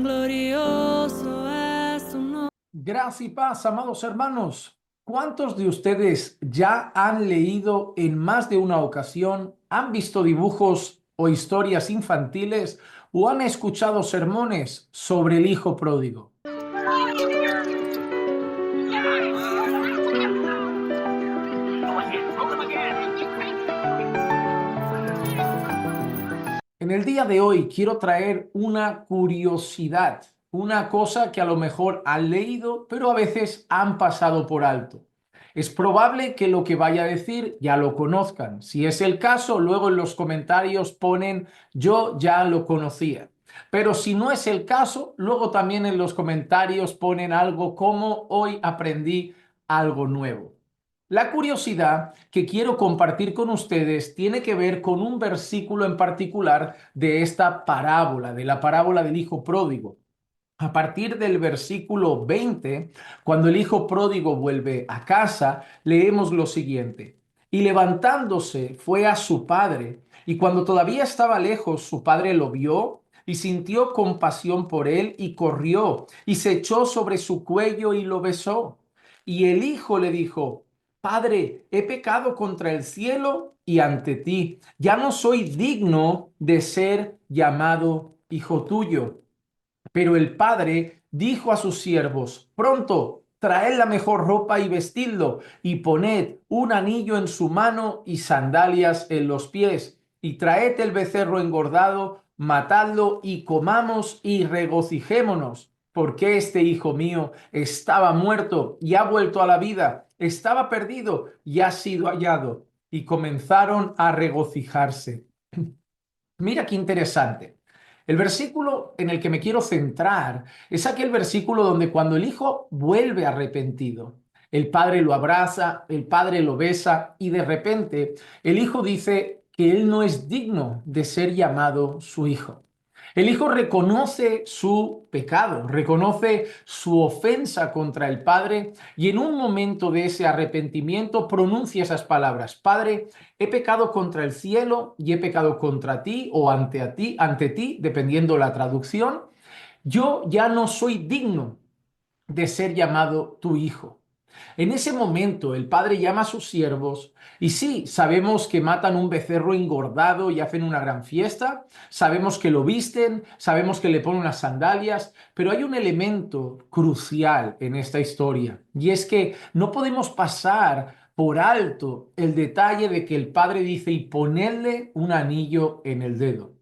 glorioso es tu nombre. Gracia y paz, amados hermanos. ¿Cuántos de ustedes ya han leído en más de una ocasión, han visto dibujos o historias infantiles o han escuchado sermones sobre el hijo pródigo? En el día de hoy quiero traer una curiosidad, una cosa que a lo mejor han leído, pero a veces han pasado por alto. Es probable que lo que vaya a decir ya lo conozcan. Si es el caso, luego en los comentarios ponen yo ya lo conocía. Pero si no es el caso, luego también en los comentarios ponen algo como hoy aprendí algo nuevo. La curiosidad que quiero compartir con ustedes tiene que ver con un versículo en particular de esta parábola, de la parábola del hijo pródigo. A partir del versículo 20, cuando el hijo pródigo vuelve a casa, leemos lo siguiente. Y levantándose fue a su padre, y cuando todavía estaba lejos, su padre lo vio y sintió compasión por él y corrió y se echó sobre su cuello y lo besó. Y el hijo le dijo, Padre, he pecado contra el cielo y ante ti. Ya no soy digno de ser llamado hijo tuyo. Pero el padre dijo a sus siervos, pronto, traed la mejor ropa y vestidlo, y poned un anillo en su mano y sandalias en los pies, y traed el becerro engordado, matadlo y comamos y regocijémonos, porque este hijo mío estaba muerto y ha vuelto a la vida, estaba perdido y ha sido hallado. Y comenzaron a regocijarse. Mira qué interesante. El versículo en el que me quiero centrar es aquel versículo donde cuando el hijo vuelve arrepentido, el padre lo abraza, el padre lo besa y de repente el hijo dice que él no es digno de ser llamado su hijo. El hijo reconoce su pecado, reconoce su ofensa contra el padre y en un momento de ese arrepentimiento pronuncia esas palabras: Padre, he pecado contra el cielo y he pecado contra ti o ante ti, dependiendo la traducción. Yo ya no soy digno de ser llamado tu hijo. En ese momento el padre llama a sus siervos y sí, sabemos que matan un becerro engordado y hacen una gran fiesta, sabemos que lo visten, sabemos que le ponen unas sandalias, pero hay un elemento crucial en esta historia y es que no podemos pasar por alto el detalle de que el padre dice y ponerle un anillo en el dedo.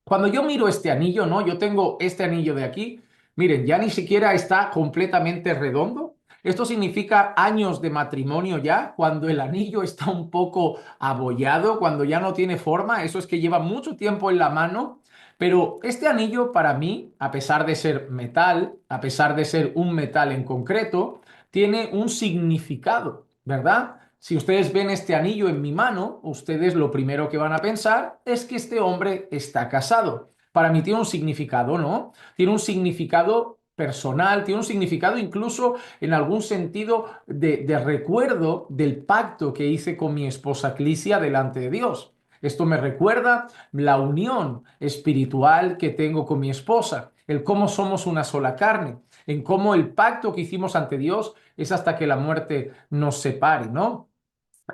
Cuando yo miro este anillo, ¿no? Yo tengo este anillo de aquí. Miren, ya ni siquiera está completamente redondo. Esto significa años de matrimonio ya, cuando el anillo está un poco abollado, cuando ya no tiene forma. Eso es que lleva mucho tiempo en la mano. Pero este anillo para mí, a pesar de ser metal, a pesar de ser un metal en concreto, tiene un significado, ¿verdad? Si ustedes ven este anillo en mi mano, ustedes lo primero que van a pensar es que este hombre está casado. Para mí tiene un significado, ¿no? Tiene un significado personal, tiene un significado incluso en algún sentido de recuerdo del pacto que hice con mi esposa Clisia delante de Dios. Esto me recuerda la unión espiritual que tengo con mi esposa, el cómo somos una sola carne, en cómo el pacto que hicimos ante Dios es hasta que la muerte nos separe, ¿no?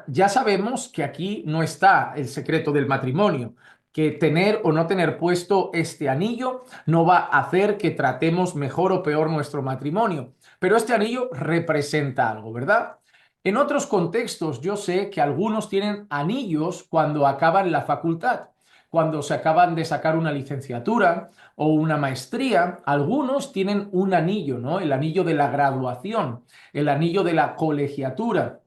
Ya sabemos que aquí no está el secreto del matrimonio, que tener o no tener puesto este anillo no va a hacer que tratemos mejor o peor nuestro matrimonio, pero este anillo representa algo, ¿verdad? En otros contextos yo sé que algunos tienen anillos cuando acaban la facultad, cuando se acaban de sacar una licenciatura o una maestría, algunos tienen un anillo, ¿no? El anillo de la graduación, el anillo de la colegiatura,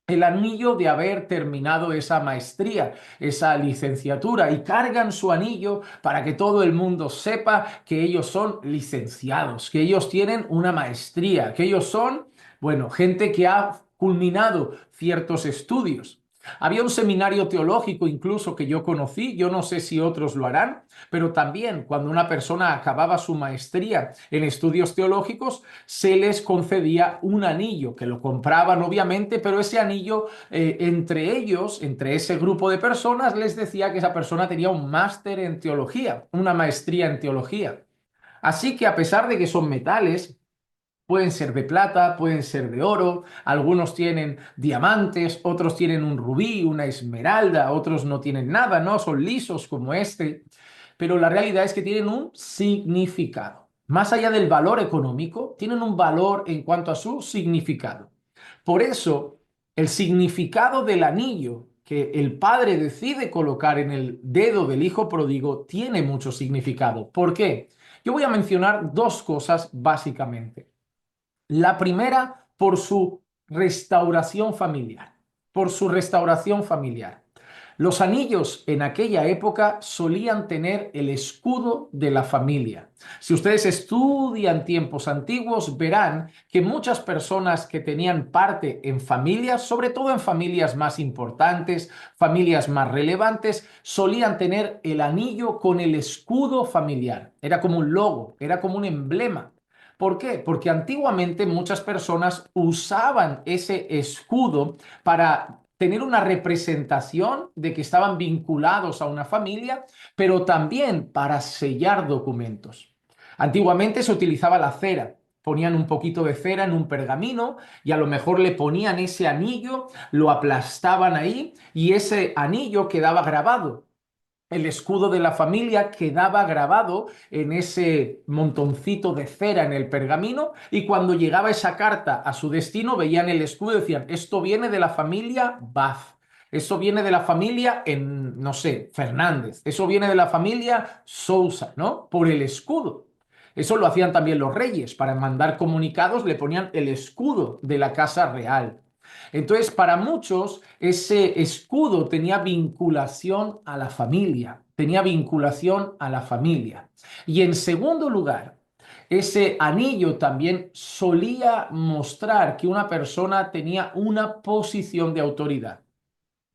el anillo de haber terminado esa maestría, esa licenciatura, y cargan su anillo para que todo el mundo sepa que ellos son licenciados, que ellos tienen una maestría, que ellos son, bueno, gente que ha culminado ciertos estudios. Había un seminario teológico incluso que yo conocí, yo no sé si otros lo harán, pero también cuando una persona acababa su maestría en estudios teológicos, se les concedía un anillo, que lo compraban obviamente, pero ese anillo entre ellos, entre ese grupo de personas, les decía que esa persona tenía un máster en teología, una maestría en teología. Así que a pesar de que son metales, pueden ser de plata, pueden ser de oro, algunos tienen diamantes, otros tienen un rubí, una esmeralda, otros no tienen nada, ¿no? Son lisos como este, pero la realidad es que tienen un significado. Más allá del valor económico, tienen un valor en cuanto a su significado. Por eso, el significado del anillo que el padre decide colocar en el dedo del hijo pródigo tiene mucho significado. ¿Por qué? Yo voy a mencionar dos cosas básicamente. La primera, por su restauración familiar, por su restauración familiar. Los anillos en aquella época solían tener el escudo de la familia. Si ustedes estudian tiempos antiguos, verán que muchas personas que tenían parte en familias, sobre todo en familias más importantes, familias más relevantes, solían tener el anillo con el escudo familiar. Era como un logo, era como un emblema. ¿Por qué? Porque antiguamente muchas personas usaban ese escudo para tener una representación de que estaban vinculados a una familia, pero también para sellar documentos. Antiguamente se utilizaba la cera. Ponían un poquito de cera en un pergamino y a lo mejor le ponían ese anillo, lo aplastaban ahí y ese anillo quedaba grabado. El escudo de la familia quedaba grabado en ese montoncito de cera en el pergamino y cuando llegaba esa carta a su destino veían el escudo y decían, esto viene de la familia Baz, eso viene de la familia en, no sé, Fernández, eso viene de la familia Sousa, ¿no? Por el escudo. Eso lo hacían también los reyes, para mandar comunicados le ponían el escudo de la casa real. Entonces, para muchos, ese escudo tenía vinculación a la familia, tenía vinculación a la familia. Y en segundo lugar, ese anillo también solía mostrar que una persona tenía una posición de autoridad.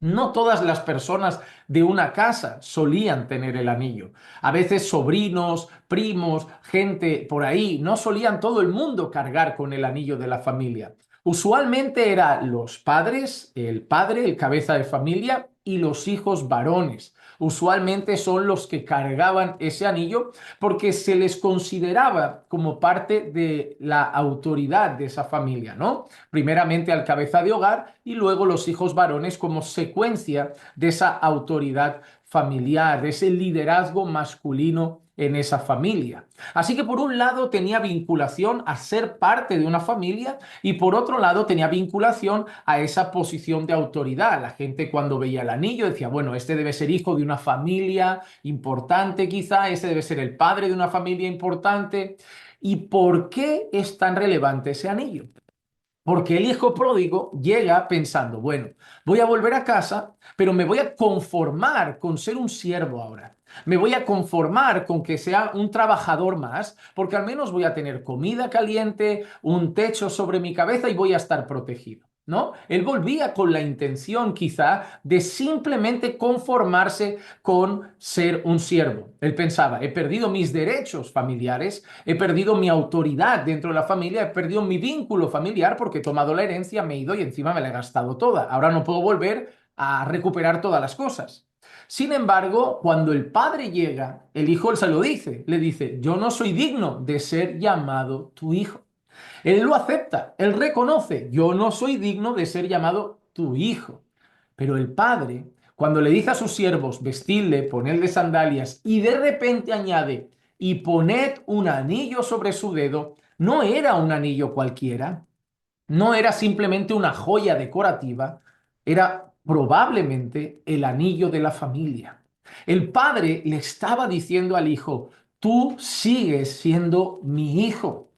No todas las personas de una casa solían tener el anillo. A veces sobrinos, primos, gente por ahí, no solían todo el mundo cargar con el anillo de la familia. Usualmente eran los padres, el padre, el cabeza de familia y los hijos varones. Usualmente son los que cargaban ese anillo porque se les consideraba como parte de la autoridad de esa familia, ¿no? Primeramente al cabeza de hogar y luego los hijos varones como secuencia de esa autoridad familiar, de ese liderazgo masculino en esa familia. Así que por un lado tenía vinculación a ser parte de una familia y por otro lado tenía vinculación a esa posición de autoridad. La gente cuando veía el anillo decía, bueno, este debe ser hijo de una familia importante quizá, este debe ser el padre de una familia importante. ¿Y por qué es tan relevante ese anillo? Porque el hijo pródigo llega pensando, bueno, voy a volver a casa, pero me voy a conformar con ser un siervo ahora. Me voy a conformar con que sea un trabajador más, porque al menos voy a tener comida caliente, un techo sobre mi cabeza y voy a estar protegido. ¿No? Él volvía con la intención quizá de simplemente conformarse con ser un siervo. Él pensaba, he perdido mis derechos familiares, he perdido mi autoridad dentro de la familia, he perdido mi vínculo familiar porque he tomado la herencia, me he ido y encima me la he gastado toda. Ahora no puedo volver a recuperar todas las cosas. Sin embargo, cuando el padre llega, el hijo se lo dice, le dice, yo no soy digno de ser llamado tu hijo. Él lo acepta, él reconoce, yo no soy digno de ser llamado tu hijo. Pero el padre, cuando le dice a sus siervos, vestidle, ponedle sandalias, y de repente añade, y poned un anillo sobre su dedo, no era un anillo cualquiera, no era simplemente una joya decorativa, era probablemente el anillo de la familia. El padre le estaba diciendo al hijo, tú sigues siendo mi hijo.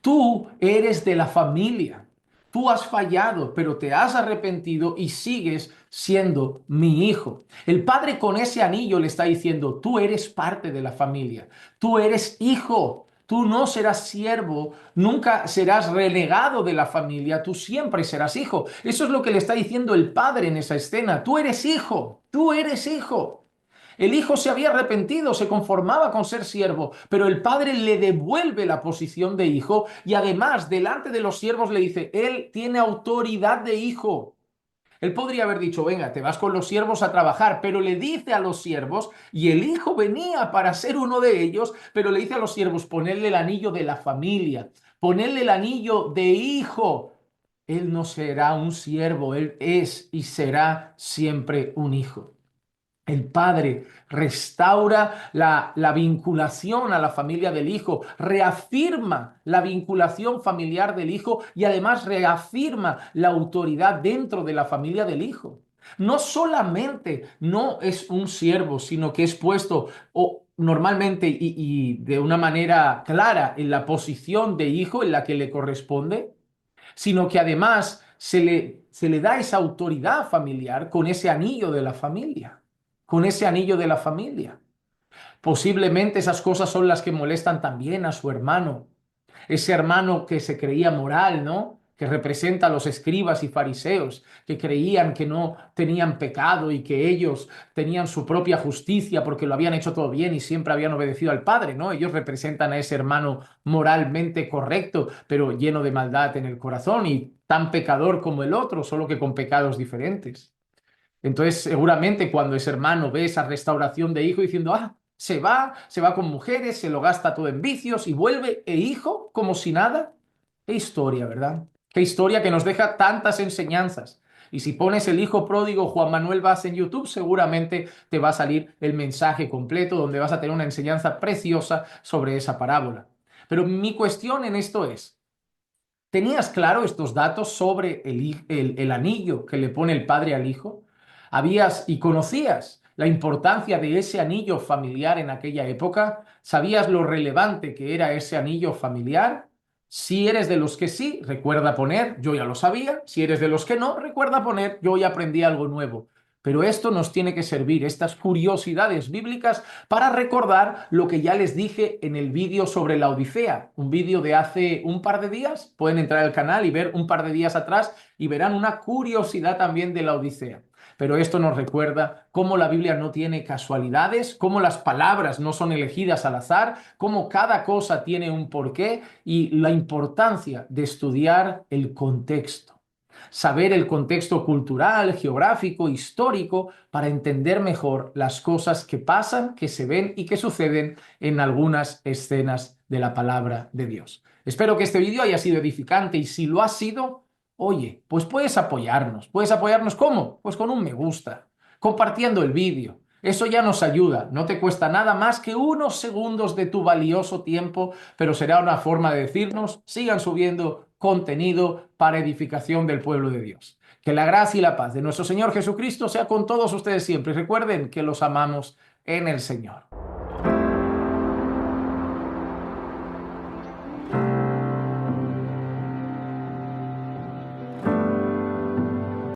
Tú eres de la familia. Tú has fallado, pero te has arrepentido y sigues siendo mi hijo. El padre con ese anillo le está diciendo, tú eres parte de la familia. Tú eres hijo. Tú no serás siervo, nunca serás renegado de la familia, tú siempre serás hijo. Eso es lo que le está diciendo el padre en esa escena. Tú eres hijo, tú eres hijo. El hijo se había arrepentido, se conformaba con ser siervo, pero el padre le devuelve la posición de hijo y además delante de los siervos le dice, él tiene autoridad de hijo. Él podría haber dicho, venga, te vas con los siervos a trabajar, pero le dice a los siervos, y el hijo venía para ser uno de ellos, pero le dice a los siervos, ponerle el anillo de la familia, ponerle el anillo de hijo. Él no será un siervo, él es y será siempre un hijo. El padre restaura la vinculación a la familia del hijo, reafirma la vinculación familiar del hijo y además reafirma la autoridad dentro de la familia del hijo. No solamente no es un siervo, sino que es puesto normalmente y de una manera clara en la posición de hijo en la que le corresponde, sino que además se le da esa autoridad familiar con ese anillo de la familia, con ese anillo de la familia. Posiblemente esas cosas son las que molestan también a su hermano, ese hermano que se creía moral, ¿no? Que representa a los escribas y fariseos, que creían que no tenían pecado y que ellos tenían su propia justicia porque lo habían hecho todo bien y siempre habían obedecido al Padre, ¿no? Ellos representan a ese hermano moralmente correcto, pero lleno de maldad en el corazón y tan pecador como el otro, solo que con pecados diferentes. Entonces, seguramente cuando ese hermano ve esa restauración de hijo diciendo, se va con mujeres, se lo gasta todo en vicios y vuelve e hijo como si nada. Qué historia, ¿verdad? Qué historia que nos deja tantas enseñanzas. Y si pones el hijo pródigo Juan Manuel Vaz en YouTube, seguramente te va a salir el mensaje completo donde vas a tener una enseñanza preciosa sobre esa parábola. Pero mi cuestión en esto es, ¿tenías claro estos datos sobre el anillo que le pone el padre al hijo? ¿Habías y conocías la importancia de ese anillo familiar en aquella época? ¿Sabías lo relevante que era ese anillo familiar? Si eres de los que sí, recuerda poner, yo ya lo sabía. Si eres de los que no, recuerda poner, yo ya aprendí algo nuevo. Pero esto nos tiene que servir, estas curiosidades bíblicas, para recordar lo que ya les dije en el vídeo sobre la Odisea, un vídeo de hace un par de días. Pueden entrar al canal y ver un par de días atrás y verán una curiosidad también de la Odisea. Pero esto nos recuerda cómo la Biblia no tiene casualidades, cómo las palabras no son elegidas al azar, cómo cada cosa tiene un porqué y la importancia de estudiar el contexto. Saber el contexto cultural, geográfico, histórico, para entender mejor las cosas que pasan, que se ven y que suceden en algunas escenas de la palabra de Dios. Espero que este vídeo haya sido edificante y si lo ha sido, oye, pues puedes apoyarnos. ¿Puedes apoyarnos cómo? Pues con un me gusta, compartiendo el vídeo. Eso ya nos ayuda, no te cuesta nada más que unos segundos de tu valioso tiempo, pero será una forma de decirnos, sigan subiendo contenido para edificación del pueblo de Dios. Que la gracia y la paz de nuestro Señor Jesucristo sea con todos ustedes siempre. Recuerden que los amamos en el Señor.